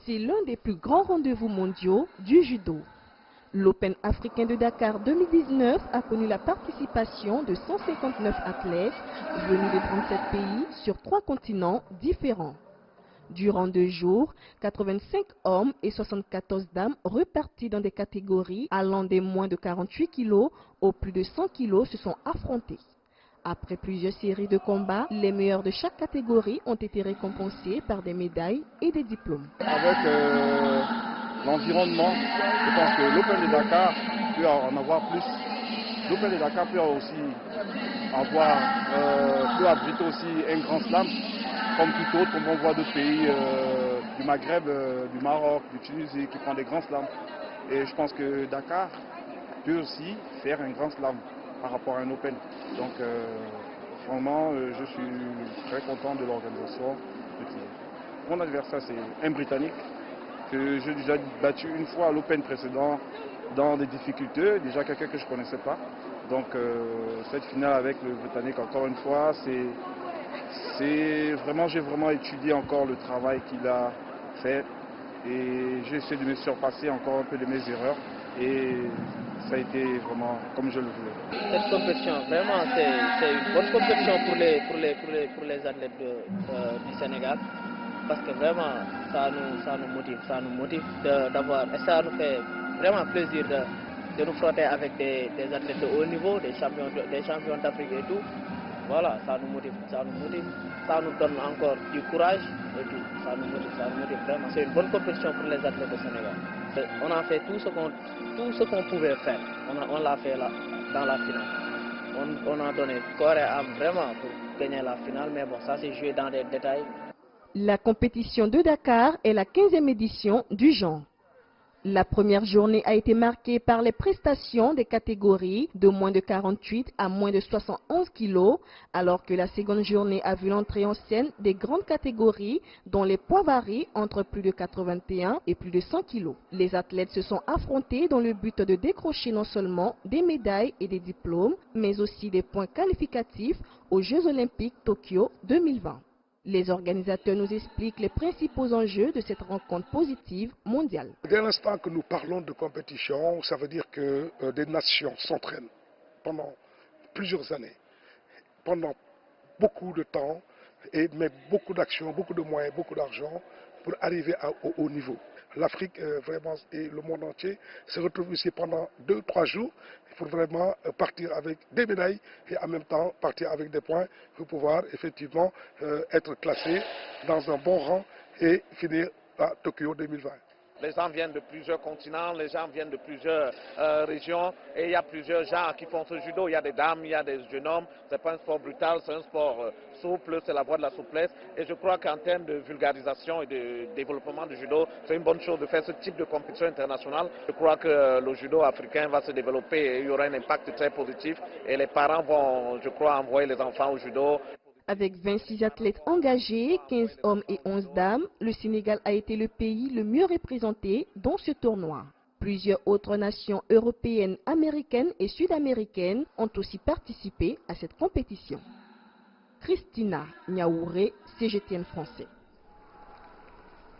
C'est l'un des plus grands rendez-vous mondiaux du judo. L'Open africain de Dakar 2019 a connu la participation de 159 athlètes venus de 37 pays sur 3 continents différents. Durant 2 jours, 85 hommes et 74 dames repartis dans des catégories allant des moins de 48 kg aux plus de 100 kg se sont affrontés. Après plusieurs séries de combats, les meilleurs de chaque catégorie ont été récompensés par des médailles et des diplômes. Avec l'environnement, je pense que l'Open de Dakar peut en avoir plus. L'Open de Dakar peut aussi peut abriter aussi un grand slam, comme tout autre, comme on voit d'autres pays du Maghreb, du Maroc, du Tunisie qui prend des grands slams. Et je pense que Dakar peut aussi faire un grand slam par rapport à un Open. Donc vraiment, je suis très content de l'organisation. Mon adversaire, c'est un Britannique que j'ai déjà battu une fois à l'Open précédent dans des difficultés, déjà quelqu'un que je ne connaissais pas. Donc cette finale avec le Britannique, encore une fois, j'ai vraiment étudié encore le travail qu'il a fait et j'ai essayé de me surpasser encore un peu de mes erreurs et ça a été vraiment comme je le voulais. Cette compétition, vraiment, c'est une bonne compétition pour les athlètes du Sénégal. Parce que vraiment, ça nous motive d'avoir, et ça nous fait vraiment plaisir de nous frotter avec des athlètes de haut niveau, des champions d'Afrique et tout. Voilà, ça nous motive, ça nous donne encore du courage et tout, ça nous motive vraiment. C'est une bonne compétition pour les athlètes du Sénégal. On a fait tout ce qu'on pouvait faire, on l'a fait là, dans la finale. On a donné corps et âme vraiment pour gagner la finale, mais bon, ça s'est joué dans des détails. La compétition de Dakar est la 15e édition du genre. La première journée a été marquée par les prestations des catégories de moins de 48 à moins de 71 kg, alors que la seconde journée a vu l'entrée en scène des grandes catégories dont les poids varient entre plus de 81 et plus de 100 kg. Les athlètes se sont affrontés dans le but de décrocher non seulement des médailles et des diplômes, mais aussi des points qualificatifs aux Jeux Olympiques Tokyo 2020. Les organisateurs nous expliquent les principaux enjeux de cette rencontre positive mondiale. Dès l'instant que nous parlons de compétition, ça veut dire que des nations s'entraînent pendant plusieurs années, pendant beaucoup de temps, et mettent beaucoup d'actions, beaucoup de moyens, beaucoup d'argent pour arriver au haut niveau. L'Afrique vraiment et le monde entier se retrouvent ici pendant 2-3 jours pour vraiment partir avec des médailles et en même temps partir avec des points pour pouvoir effectivement être classé dans un bon rang et finir à Tokyo 2020. Les gens viennent de plusieurs continents, les gens viennent de plusieurs régions et il y a plusieurs gens qui font ce judo. Il y a des dames, il y a des jeunes hommes. Ce n'est pas un sport brutal, c'est un sport souple, c'est la voie de la souplesse. Et je crois qu'en termes de vulgarisation et de développement du judo, c'est une bonne chose de faire ce type de compétition internationale. Je crois que le judo africain va se développer et il y aura un impact très positif. Et les parents vont, je crois, envoyer les enfants au judo. Avec 26 athlètes engagés, 15 hommes et 11 dames, le Sénégal a été le pays le mieux représenté dans ce tournoi. Plusieurs autres nations européennes, américaines et sud-américaines ont aussi participé à cette compétition. Christina Niaouré, CGTN français.